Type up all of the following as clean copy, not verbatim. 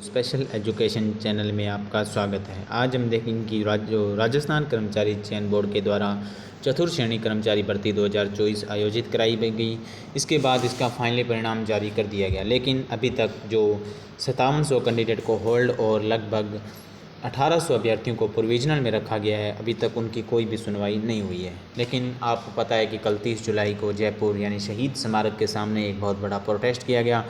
Special education channel में आपका स्वागत है। आज हम देखेंगे कि राजस्थान कर्मचारी चयन बोर्ड के द्वारा चतुर्थ श्रेणी कर्मचारी भर्ती 2024 आयोजित कराई गई। इसके बाद इसका फाइनली परिणाम जारी कर दिया गया, लेकिन अभी तक जो 5700 कैंडिडेट को होल्ड और लगभग 1800 अभ्यर्थियों को प्रोविजनल में रखा गया है, अभी तक उनकी कोई भी सुनवाई नहीं हुई है। लेकिन आपको पता है कि कल 30 जुलाई को जयपुर यानी शहीद स्मारक के सामने एक बहुत बड़ा प्रोटेस्ट किया गया।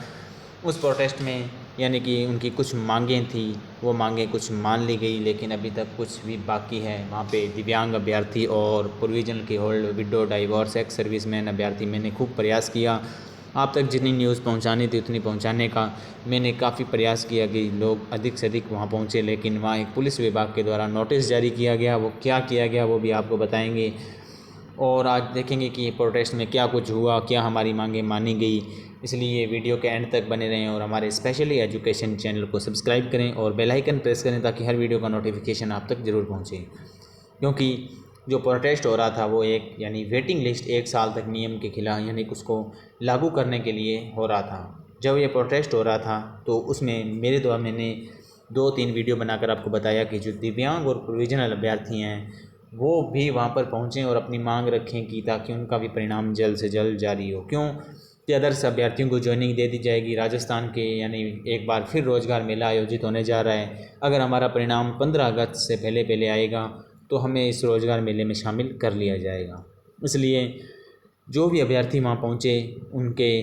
उस प्रोटेस्ट में यानी कि उनकी कुछ मांगें थी, वो मांगें कुछ मान ली गई, लेकिन अभी तक कुछ भी बाकी है। वहाँ पे दिव्यांग अभ्यर्थी और प्रोविजनल की hold, window, divorce, ex serviceman अभ्यर्थी, मैंने खूब प्रयास किया आप तक जितनी न्यूज़ पहुंचानी थी उतनी पहुंचाने का। मैंने काफ़ी प्रयास किया कि लोग अधिक से अधिक वहां पहुंचे, लेकिन वहां एक पुलिस विभाग के द्वारा नोटिस जारी किया गया। वो क्या किया गया वो भी आपको बताएंगे, और आज देखेंगे कि प्रोटेस्ट में क्या कुछ हुआ, क्या हमारी मांगें मानी गई। इसलिए वीडियो के एंड तक बने रहें और हमारे स्पेशली एजुकेशन चैनल को सब्सक्राइब करें और बेल आइकन प्रेस करें ताकि हर वीडियो का नोटिफिकेशन आप तक ज़रूर पहुँचे। क्योंकि जो प्रोटेस्ट हो रहा था वो एक यानी वेटिंग लिस्ट 1 साल तक नियम के खिलाफ यानी उसको लागू करने के लिए हो रहा था। जब ये प्रोटेस्ट हो रहा था तो उसमें मेरे द्वारा मैंने 2-3 वीडियो बनाकर आपको बताया कि जो दिव्यांग और प्रोविजनल अभ्यर्थी हैं वो भी वहाँ पर पहुँचें और अपनी मांग रखें कि ताकि उनका भी परिणाम जल्द से जल्द जारी हो। क्यों कि अदर्स अभ्यर्थियों को ज्वाइनिंग दे दी जाएगी। राजस्थान के यानी एक बार फिर रोज़गार मेला आयोजित होने जा रहा है। अगर हमारा परिणाम 15 अगस्त से पहले पहले आएगा तो हमें इस रोज़गार मेले में शामिल कर लिया जाएगा। इसलिए जो भी अभ्यर्थी वहाँ पहुँचे उनके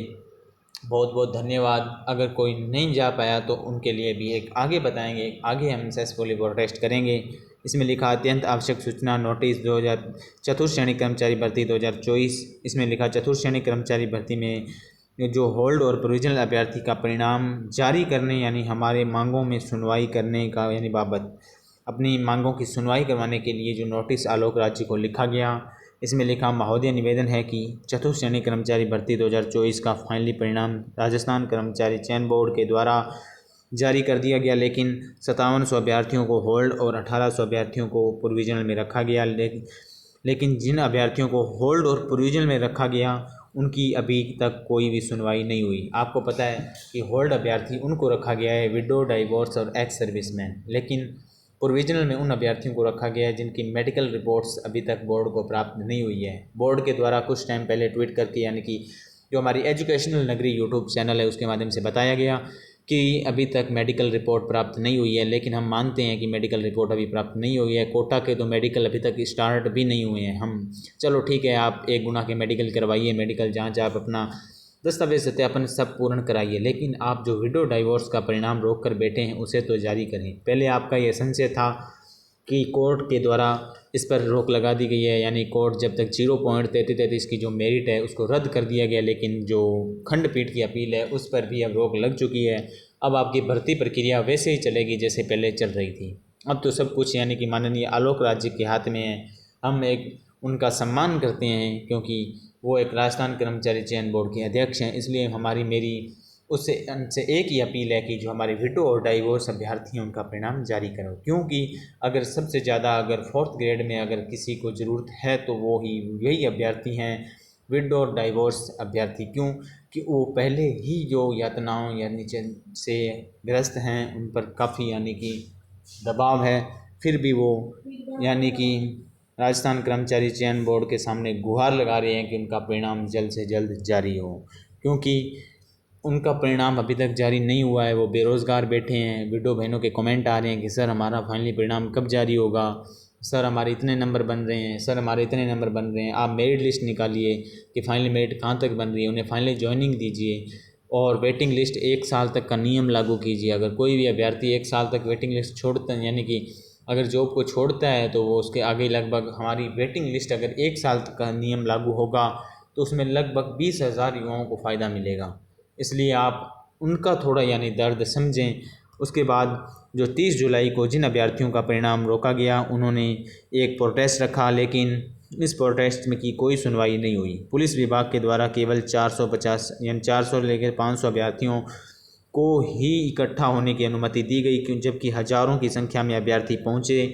बहुत बहुत धन्यवाद। अगर कोई नहीं जा पाया तो उनके लिए भी एक आगे बताएंगे, आगे हम सक्सेसफुली प्रोटेस्ट करेंगे। इसमें लिखा अत्यंत आवश्यक सूचना नोटिस 2000 चतुर्थ श्रेणी कर्मचारी भर्ती 2024। इसमें लिखा चतुर्थ श्रेणी कर्मचारी भर्ती में जो होल्ड और प्रोविजनल अभ्यर्थी का परिणाम जारी करने यानी हमारे मांगों में सुनवाई करने का यानी बाबत अपनी मांगों की सुनवाई करवाने के लिए जो नोटिस आलोक राज्य को लिखा गया। इसमें लिखा महोदय निवेदन है कि चतुर्थ श्रेणी कर्मचारी भर्ती 2024 का फाइनली परिणाम राजस्थान कर्मचारी चयन बोर्ड के द्वारा जारी कर दिया गया, लेकिन 5700 अभ्यर्थियों को होल्ड और 1800 अभ्यर्थियों को प्रोविजनल में रखा गया। लेकिन जिन अभ्यर्थियों को होल्ड और प्रोविजनल में रखा गया उनकी अभी तक कोई भी सुनवाई नहीं हुई। आपको पता है कि होल्ड अभ्यर्थी उनको रखा गया है विडो, डाइवोर्स और एक्स सर्विसमैन, लेकिन प्रोविजनल में उन अभ्यर्थियों को रखा गया है जिनकी मेडिकल रिपोर्ट्स अभी तक बोर्ड को प्राप्त नहीं हुई है। बोर्ड के द्वारा कुछ टाइम पहले ट्वीट करके यानी कि जो हमारी एजुकेशनल नगरी यूट्यूब चैनल है उसके माध्यम से बताया गया कि अभी तक मेडिकल रिपोर्ट प्राप्त नहीं हुई है, लेकिन हम मानते हैं कि मेडिकल रिपोर्ट अभी प्राप्त नहीं हुई है। कोटा के तो मेडिकल अभी तक स्टार्ट भी नहीं हुए हैं। हम चलो ठीक है, आप 1 गुना के मेडिकल करवाइए, मेडिकल जांच, आप अपना दस्तावेज सत्यापन सब पूर्ण कराइए, लेकिन आप जो विडो डाइवोर्स का परिणाम रोक कर बैठे हैं उसे तो जारी करें। पहले आपका ये संशय था कि कोर्ट के द्वारा इस पर रोक लगा दी गई है, यानी कोर्ट जब तक 0.3333 की जो मेरिट है उसको रद्द कर दिया गया, लेकिन जो खंडपीठ की अपील है उस पर भी अब रोक लग चुकी है। अब आपकी भर्ती प्रक्रिया वैसे ही चलेगी जैसे पहले चल रही थी। अब तो सब कुछ यानी कि माननीय आलोक राज्य के हाथ में है। हम एक उनका सम्मान करते हैं क्योंकि वो एक राजस्थान कर्मचारी चयन बोर्ड के अध्यक्ष हैं। इसलिए मेरी उससे उनसे एक ही अपील है कि जो हमारे विडो और डाइवोर्स अभ्यर्थी हैं उनका परिणाम जारी करो। क्योंकि अगर सबसे ज़्यादा अगर 4th ग्रेड में अगर किसी को ज़रूरत है तो वो ही यही अभ्यर्थी हैं, विडो और डाइवोर्स अभ्यर्थी। क्यों कि वो पहले ही जो यातनाओं या नीचे से ग्रस्त हैं, उन पर काफ़ी यानी कि दबाव है, फिर भी वो यानी कि राजस्थान कर्मचारी चयन बोर्ड के सामने गुहार लगा रहे हैं कि उनका परिणाम जल्द से जल्द जारी हो। क्योंकि उनका परिणाम अभी तक जारी नहीं हुआ है, वो बेरोज़गार बैठे हैं। विडो बहनों के कमेंट आ रहे हैं कि सर हमारा फाइनली परिणाम कब जारी होगा, सर हमारे इतने नंबर बन रहे हैं, सर हमारे इतने नंबर बन रहे हैं, आप मेरिट लिस्ट निकालिए कि फाइनली मेरिट कहाँ तक बन रही है, उन्हें फाइनली ज्वाइनिंग दीजिए और वेटिंग लिस्ट 1 साल तक का नियम लागू कीजिए। अगर कोई भी अभ्यर्थी 1 साल तक वेटिंग लिस्ट छोड़ता है यानी कि अगर जॉब को छोड़ता है तो वो उसके आगे लगभग हमारी वेटिंग लिस्ट अगर 1 साल तक का नियम लागू होगा तो उसमें लगभग 20,000 युवाओं को फ़ायदा मिलेगा। इसलिए आप उनका थोड़ा यानी दर्द समझें। उसके बाद जो 30 जुलाई को जिन अभ्यर्थियों का परिणाम रोका गया उन्होंने एक प्रोटेस्ट रखा, लेकिन इस प्रोटेस्ट में की कोई सुनवाई नहीं हुई। पुलिस विभाग के द्वारा केवल 450 यानी 400 लेकर 500 अभ्यर्थियों को ही इकट्ठा होने की अनुमति दी गई, जबकि हज़ारों की संख्या में अभ्यर्थी पहुंचे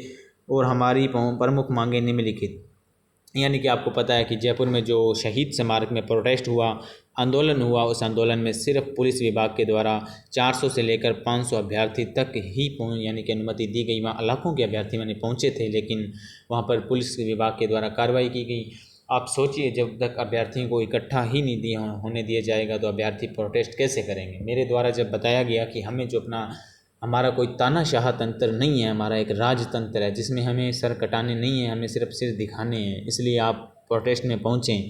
और हमारी प्रमुख मांगें निम्नलिखित यानी कि आपको पता है कि जयपुर में जो शहीद स्मारक में प्रोटेस्ट हुआ आंदोलन हुआ, उस आंदोलन में सिर्फ पुलिस विभाग के द्वारा 400 से लेकर 500 अभ्यर्थी तक ही यानी कि अनुमति दी गई। वहाँ लाखों के अभ्यर्थी मैंने पहुँचे थे, लेकिन वहाँ पर पुलिस विभाग के द्वारा कार्रवाई की गई। आप सोचिए, जब तक अभ्यर्थियों को इकट्ठा ही नहीं होने दिया जाएगा तो अभ्यर्थी प्रोटेस्ट कैसे करेंगे। मेरे द्वारा जब बताया गया कि हमें जो हमारा कोई तानाशाह तंत्र नहीं है, हमारा एक राजतंत्र है जिसमें हमें सर कटाने नहीं है, हमें सिर्फ सिर दिखाने हैं, इसलिए आप प्रोटेस्ट में पहुँचें।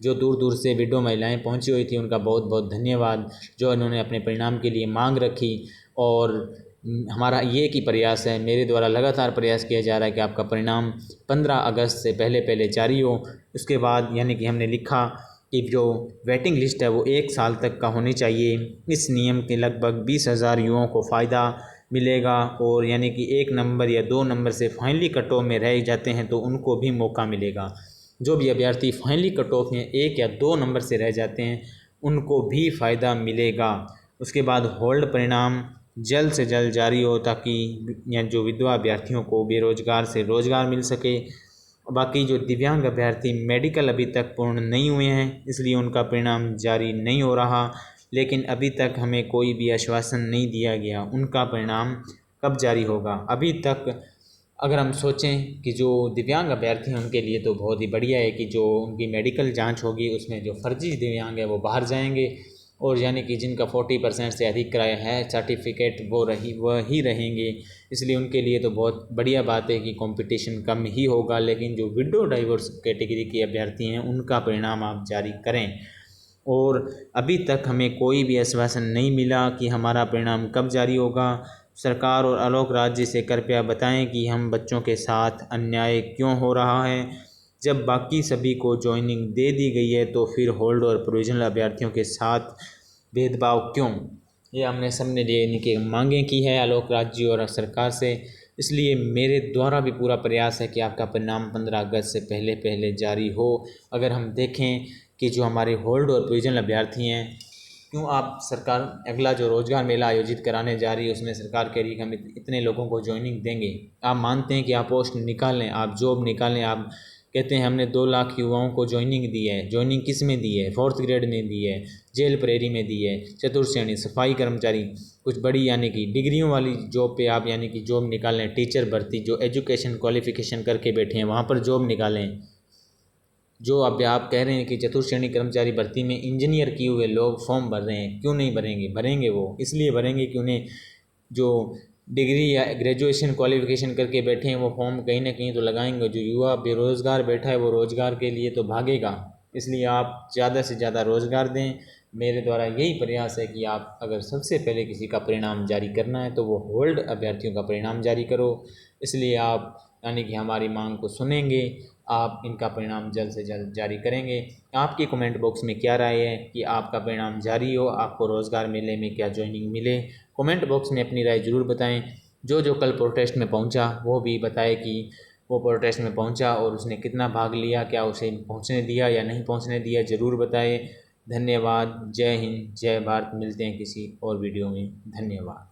जो दूर दूर से विडो महिलाएं पहुंची हुई थी उनका बहुत बहुत धन्यवाद, जो उन्होंने अपने परिणाम के लिए मांग रखी। और हमारा ये कि प्रयास है, मेरे द्वारा लगातार प्रयास किया जा रहा है कि आपका परिणाम 15 अगस्त से पहले जारी हो। उसके बाद यानी कि हमने लिखा कि जो वेटिंग लिस्ट है वो 1 साल तक का होनी चाहिए। इस नियम के लगभग 20,000 युवाओं को फ़ायदा मिलेगा, और यानी कि 1 नंबर या 2 नंबर से फाइनली कट ऑफ में रह जाते हैं तो उनको भी मौका मिलेगा। जो भी अभ्यर्थी फाइनली कट ऑफ में 1 या 2 नंबर से रह जाते हैं उनको भी फ़ायदा मिलेगा। उसके बाद होल्ड परिणाम जल्द से जल्द जारी हो, ताकि जो विधवा अभ्यर्थियों को बेरोजगार से रोज़गार मिल सके। बाकी जो दिव्यांग अभ्यर्थी मेडिकल अभी तक पूर्ण नहीं हुए हैं, इसलिए उनका परिणाम जारी नहीं हो रहा, लेकिन अभी तक हमें कोई भी आश्वासन नहीं दिया गया उनका परिणाम कब जारी होगा। अभी तक अगर हम सोचें कि जो दिव्यांग अभ्यर्थी हैं उनके लिए तो बहुत ही बढ़िया है कि जो उनकी मेडिकल जांच होगी उसमें जो फर्जी दिव्यांग है वो बाहर जाएंगे, और यानी कि जिनका 40% से अधिक किराया है सर्टिफिकेट वह ही रहेंगे। इसलिए उनके लिए तो बहुत बढ़िया बात है कि कंपटीशन कम ही होगा। लेकिन जो विडो डाइवर्स कैटेगरी के अभ्यर्थी हैं उनका परिणाम आप जारी करें। और अभी तक हमें कोई भी आश्वासन नहीं मिला कि हमारा परिणाम कब जारी होगा। सरकार और आलोक राज्य से कृपया बताएं कि हम बच्चों के साथ अन्याय क्यों हो रहा है। जब बाकी सभी को ज्वाइनिंग दे दी गई है तो फिर होल्ड और प्रोविजनल अभ्यर्थियों के साथ भेदभाव क्यों। ये हमने सबने लिए इनकी मांगें की है आलोक राज्य और सरकार से। इसलिए मेरे द्वारा भी पूरा प्रयास है कि आपका परिणाम 15 अगस्त से पहले जारी हो। अगर हम देखें कि जो हमारे होल्ड और प्रोविजनल अभ्यर्थी हैं, क्यों आप सरकार अगला जो रोज़गार मेला आयोजित कराने जा रही है उसमें सरकार कह रही है कि हम इतने लोगों को ज्वाइनिंग देंगे। आप मानते हैं कि आप पोस्ट निकालें, आप जॉब निकालें, आप कहते हैं हमने 2 लाख युवाओं को ज्वाइनिंग दी है। ज्वाइनिंग किस में दी है? 4th ग्रेड में दी है, जेल प्रेरी में दी है, चतुर्थ श्रेणी, सफाई कर्मचारी, कुछ बड़ी यानी कि डिग्रियों वाली जॉब पे आप यानी कि जॉब निकालें। टीचर भर्ती जो एजुकेशन क्वालिफिकेशन करके बैठे हैं वहाँ पर जॉब निकालें। जो अब आप कह रहे हैं कि चतुर्थ श्रेणी कर्मचारी भर्ती में इंजीनियर किए हुए लोग फॉर्म भर रहे हैं, क्यों नहीं भरेंगे? भरेंगे, वो इसलिए भरेंगे कि उन्हें जो डिग्री या ग्रेजुएशन क्वालिफिकेशन करके बैठे हैं वो फॉर्म कहीं ना कहीं तो लगाएंगे। जो युवा बेरोज़गार बैठा है वो रोज़गार के लिए तो भागेगा। इसलिए आप ज़्यादा से ज़्यादा रोज़गार दें। मेरे द्वारा यही प्रयास है कि आप अगर सबसे पहले किसी का परिणाम जारी करना है तो वो होल्ड अभ्यर्थियों का परिणाम जारी करो। इसलिए आप यानी कि हमारी मांग को सुनेंगे, आप इनका परिणाम जल्द से जल्द जारी करेंगे। आपकी कमेंट बॉक्स में क्या राय है कि आपका परिणाम जारी हो, आपको रोज़गार मेले में क्या ज्वाइनिंग मिले? कमेंट बॉक्स में अपनी राय ज़रूर बताएं। जो कल प्रोटेस्ट में पहुंचा वो भी बताए कि वो प्रोटेस्ट में पहुंचा और उसने कितना भाग लिया, क्या उसे पहुंचने दिया या नहीं पहुंचने दिया, ज़रूर बताएं। धन्यवाद। जय हिंद, जय भारत। मिलते हैं किसी और वीडियो में। धन्यवाद।